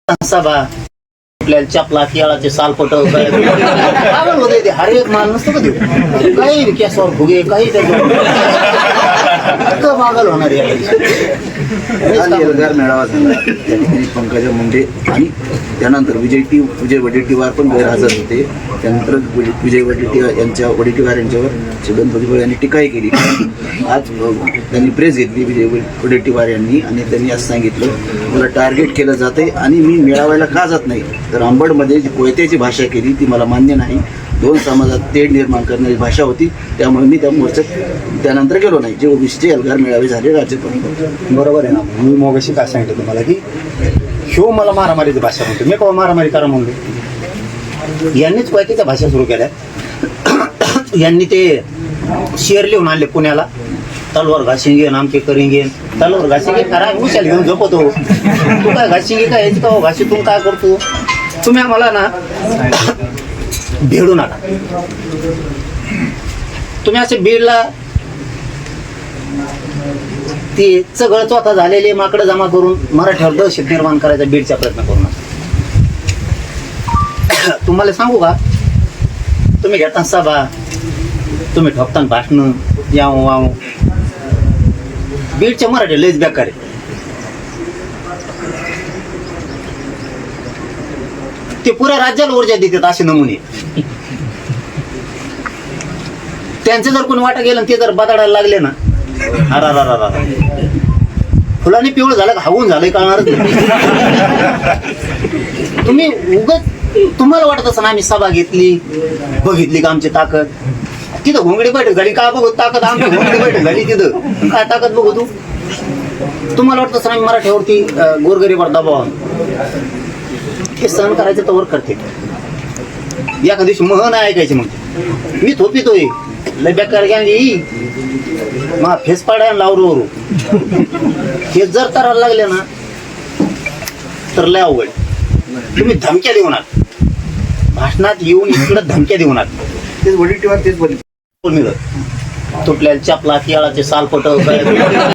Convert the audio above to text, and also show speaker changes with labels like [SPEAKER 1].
[SPEAKER 1] सभा आपल्याला चपला केळाचे सालपट पागल होते ते. हर एक माल नसतं का ते, काही केसावर फुगे काही त्याच्यावर पागल होणार आहे.
[SPEAKER 2] एल्गार मेळावा झाला, त्या ठिकाणी पंकजा मुंडे आणि त्यानंतर विजय वडेट्टीवार पण गैरहजर होते. त्यानंतर विजय वडेट्टीवार यांच्यावर छगन भुजबळ यांनी टीकाही केली. आज त्यांनी प्रेस घेतली विजय वडेट्टीवार यांनी आणि त्यांनी असं सांगितलं मला टार्गेट केलं जाते आणि मी मेळाव्याला का जात नाही. तर अंबडमध्ये जी कोयत्याची भाषा केली ती मला मान्य नाही. दोन समाजात तेढ निर्माण करणारी भाषा होती, त्यामुळे मी त्या मोर्चात त्यानंतर गेलो नाही. जे ओबीसीचे एल्गार मेळावे झाले राज्यभर.
[SPEAKER 3] बरोबर आहे ना. मी मगाशी काय सांगितलं तुम्हाला की ह्यो मला मारामारीची भाषा म्हणतो. मी केव्हा मारामारी करा म्हणलो.
[SPEAKER 1] यांनीच कोयत्याच्या भाषा सुरू केल्या. यांनी ते शेर लिहून आणले पुण्याला, तलवार घाशिंगे आमके करिंगे. तलवार घाशिंगे करा उशाल घेऊन झोपतो. तू काय घाशिंगे काय याची का घाशीतून काय करतो. तुम्ही आम्हाला ना भेडू नका. तुम्ही असे बीडला ते सगळं चौथा झालेले माकडं जमा करून मराठ्यावर दहशत निर्माण करायचा बीडचा प्रयत्न करू नका. तुम्हाला सांगू का, तुम्ही घेता सभा, तुम्ही ठोकता भाषण याव वाव, बीडच्या मराठी लयच बेकार आहे. ते पुऱ्या राज्याला ऊर्जा देतात असे नमुने. त्यांचे जर कोणी वाटा गेलं ते जर बदाडायला लागले ना, अरा फुलाने पिवळं झालं का हवून झालंय कळणारच नाही. तुम्ही उगत तुम्हाला वाटत असं ना आम्ही सभा घेतली बघितली का आमची ताकद. तिथं घोंगडी बैठक झाली का बघू ताकद. आमची घोंगडी बैठक झाली तिथं काय ताकद बघू तू. तुम्हाला वाटत असं आम्ही मराठ्यावरती गोरगरीबावर दबाव हे सहन करायचं तर वर करते. एका दिवशी मह नाही ऐकायचे मग मी थोपितोय लय बेकार गँग मा फेस पाड्या लावरू हे जर करायला लागले ना तर लय अवघड. तुम्ही धमक्या देऊ नका भाषणात येऊन इकडे धमक्या देऊ नका.
[SPEAKER 2] तेच वडेट्टीवार तेच बोलले
[SPEAKER 1] तुटल्या चपला केळाचे सालपट